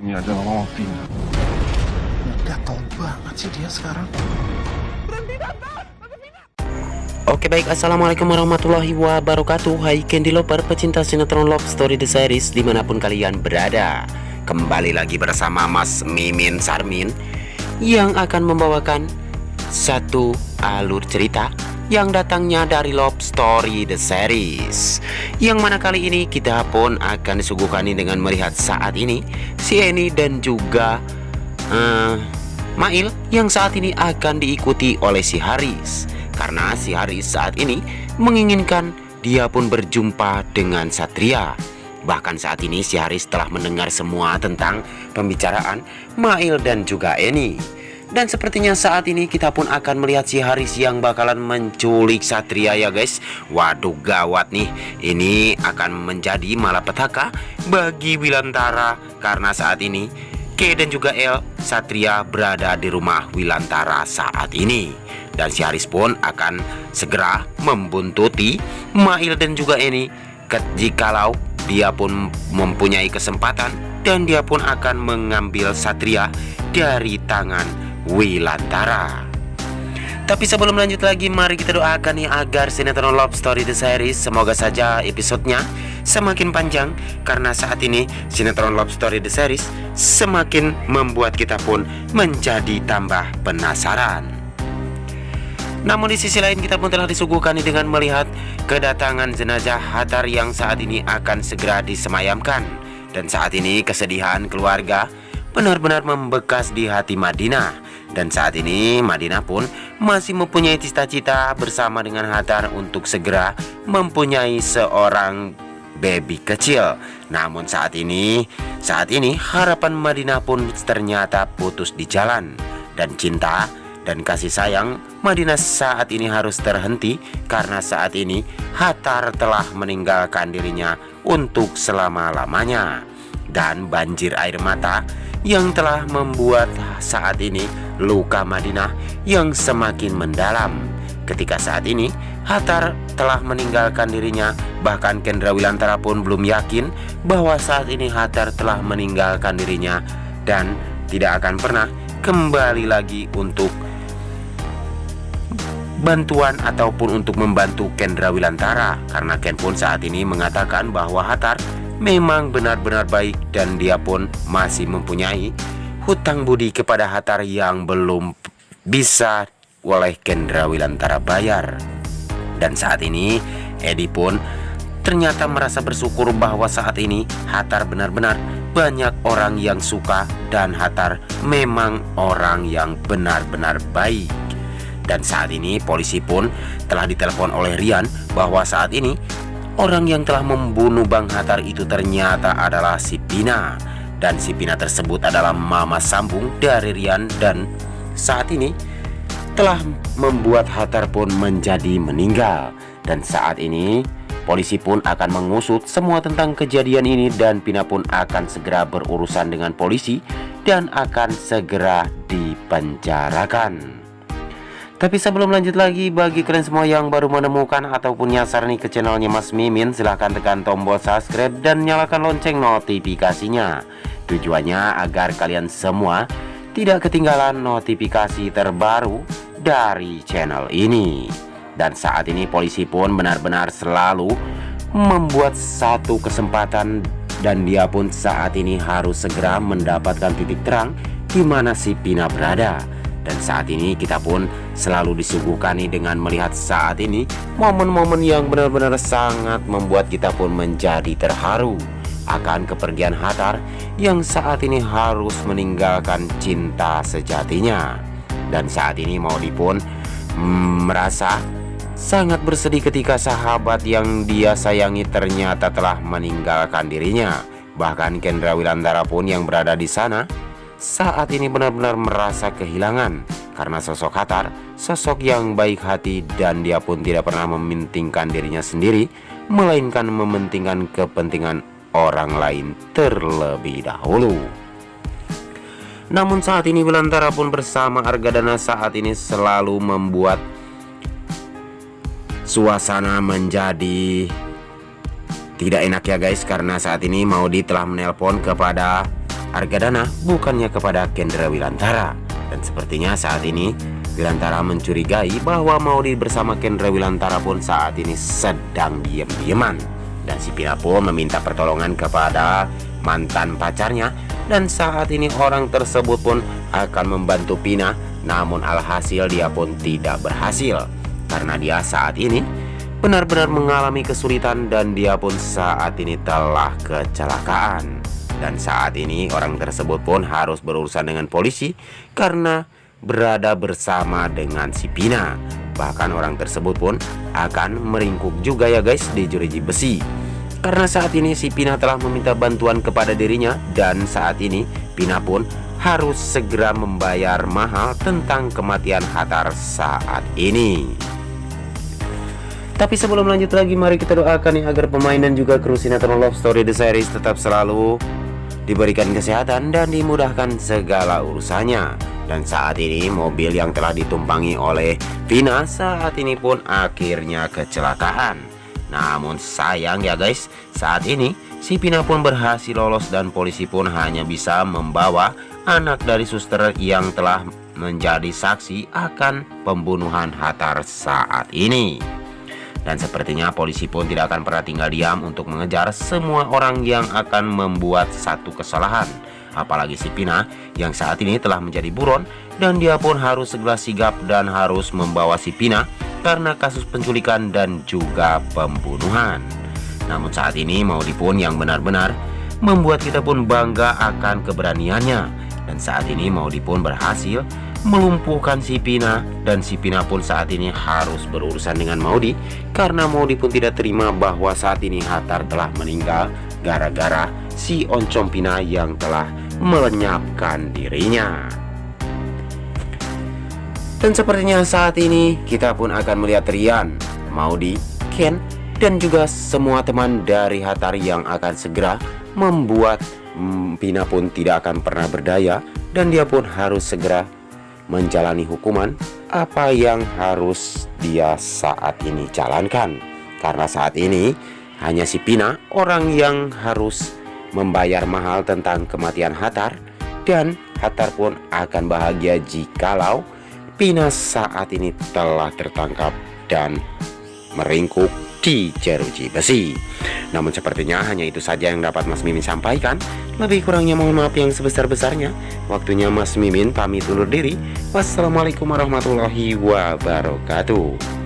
Ini adalah Mama Vina. Gatel banget sih dia sekarang. Oke baik, assalamualaikum warahmatullahi wabarakatuh. Hai Candy Lover, pecinta sinetron Love Story The Series dimanapun kalian berada. Kembali lagi bersama Mas Mimin Sarmin yang akan membawakan satu alur cerita yang datangnya dari Love Story The Series, yang mana kali ini kita pun akan disuguhkan dengan melihat saat ini si Eni dan juga Mail yang saat ini akan diikuti oleh si Haris. Karena si Haris saat ini menginginkan dia pun berjumpa dengan Satria. Bahkan saat ini si Haris telah mendengar semua tentang pembicaraan Mail dan juga Eni. Dan sepertinya saat ini kita pun akan melihat si Haris yang bakalan menculik Satria ya guys. Waduh gawat nih, ini akan menjadi malapetaka bagi Wilantara. Karena saat ini K dan juga L, Satria berada di rumah Wilantara saat ini. Dan si Haris pun akan segera membuntuti Mail dan juga Eni jikalau dia pun mempunyai kesempatan. Dan dia pun akan mengambil Satria dari tangan Wilantara. Tapi sebelum lanjut lagi, mari kita doakan nih agar sinetron Love Story The Series semoga saja episodenya semakin panjang. Karena saat ini sinetron Love Story The Series semakin membuat kita pun menjadi tambah penasaran. Namun di sisi lain kita pun telah disuguhkan dengan melihat kedatangan jenazah Hattar yang saat ini akan segera disemayamkan. Dan saat ini kesedihan keluarga benar-benar membekas di hati Madinah. Dan saat ini Madinah pun masih mempunyai cita-cita bersama dengan Hattar untuk segera mempunyai seorang baby kecil. Namun saat ini harapan Madinah pun ternyata putus di jalan. Dan cinta dan kasih sayang Madinah saat ini harus terhenti karena saat ini Hattar telah meninggalkan dirinya untuk selama-lamanya. Dan banjir air mata yang telah membuat saat ini luka Madinah yang semakin mendalam. Ketika saat ini Hattar telah meninggalkan dirinya, bahkan Kendra Wilantara pun belum yakin bahwa saat ini Hattar telah meninggalkan dirinya dan tidak akan pernah kembali lagi untuk bantuan ataupun untuk membantu Kendra Wilantara. Karena Ken pun saat ini mengatakan bahwa Hattar memang benar-benar baik dan dia pun masih mempunyai hutang budi kepada Hattar yang belum bisa oleh Kendra Wilantara bayar. Dan saat ini Edi pun ternyata merasa bersyukur bahwa saat ini Hattar benar-benar banyak orang yang suka dan Hattar memang orang yang benar-benar baik. Dan saat ini polisi pun telah ditelepon oleh Rian bahwa saat ini orang yang telah membunuh Bang Hattar itu ternyata adalah si Pina. Dan si Pina tersebut adalah mama sambung dari Rian. Dan saat ini telah membuat Hattar pun menjadi meninggal. Dan saat ini polisi pun akan mengusut semua tentang kejadian ini. Dan Pina pun akan segera berurusan dengan polisi dan akan segera dipenjarakan. Tapi sebelum lanjut lagi, bagi kalian semua yang baru menemukan ataupun nyasar nih ke channelnya Mas Mimin, silahkan tekan tombol subscribe dan nyalakan lonceng notifikasinya. Tujuannya agar kalian semua tidak ketinggalan notifikasi terbaru dari channel ini. Dan saat ini polisi pun benar-benar selalu membuat satu kesempatan dan dia pun saat ini harus segera mendapatkan titik terang di mana si Pina berada. Dan saat ini kita pun selalu disuguhkan dengan melihat saat ini momen-momen yang benar-benar sangat membuat kita pun menjadi terharu akan kepergian Hattar yang saat ini harus meninggalkan cinta sejatinya. Dan saat ini Maudi pun merasa sangat bersedih ketika sahabat yang dia sayangi ternyata telah meninggalkan dirinya. Bahkan Kendra Wilantara pun yang berada di sana saat ini benar-benar merasa kehilangan karena sosok Hattar, sosok yang baik hati dan dia pun tidak pernah mementingkan dirinya sendiri, melainkan mementingkan kepentingan orang lain terlebih dahulu. Namun saat ini Wilantara pun bersama Argadana saat ini selalu membuat suasana menjadi tidak enak ya guys. Karena saat ini Maudi telah menelpon kepada Argadana bukannya kepada Kendra Wilantara. Dan sepertinya saat ini Wilantara mencurigai bahwa Maudy bersama Kendra Wilantara pun saat ini sedang diam-diaman. Dan si Pina pun meminta pertolongan kepada mantan pacarnya. Dan saat ini orang tersebut pun akan membantu Pina, namun alhasil dia pun tidak berhasil. Karena dia saat ini benar-benar mengalami kesulitan dan dia pun saat ini telah kecelakaan. Dan saat ini orang tersebut pun harus berurusan dengan polisi karena berada bersama dengan si Pina. Bahkan orang tersebut pun akan meringkuk juga ya guys di jeruji besi. Karena saat ini si Pina telah meminta bantuan kepada dirinya. Dan saat ini Pina pun harus segera membayar mahal tentang kematian Hattar saat ini. Tapi sebelum lanjut lagi, mari kita doakan nih agar pemain dan juga kru sinetron Love Story The Series tetap selalu diberikan kesehatan dan dimudahkan segala urusannya. Dan saat ini mobil yang telah ditumpangi oleh Pina saat ini pun akhirnya kecelakaan. Namun sayang ya guys, saat ini si Pina pun berhasil lolos dan polisi pun hanya bisa membawa anak dari suster yang telah menjadi saksi akan pembunuhan Hattar saat ini. Dan sepertinya polisi pun tidak akan pernah tinggal diam untuk mengejar semua orang yang akan membuat satu kesalahan. Apalagi si Pina yang saat ini telah menjadi buron dan dia pun harus segera sigap dan harus membawa si Pina karena kasus penculikan dan juga pembunuhan. Namun saat ini Maudy pun yang benar-benar membuat kita pun bangga akan keberaniannya. Dan saat ini Maudy pun berhasil melumpuhkan si Pina. Dan si Pina pun saat ini harus berurusan dengan Maudy karena Maudy pun tidak terima bahwa saat ini Hattar telah meninggal gara-gara si oncom Pina yang telah melenyapkan dirinya. Dan sepertinya saat ini kita pun akan melihat Rian, Maudy, Ken, dan juga semua teman dari Hattar yang akan segera membuat Pina pun tidak akan pernah berdaya. Dan dia pun harus segera menjalani hukuman apa yang harus dia saat ini jalankan. Karena saat ini hanya si Pina orang yang harus membayar mahal tentang kematian Hattar. Dan Hattar pun akan bahagia jikalau Pina saat ini telah tertangkap dan meringkuk di jeruji besi. Namun sepertinya hanya itu saja yang dapat Mas Mimin sampaikan. Lebih kurangnya mohon maaf yang sebesar-besarnya. Waktunya Mas Mimin pamit undur diri. Wassalamualaikum warahmatullahi wabarakatuh.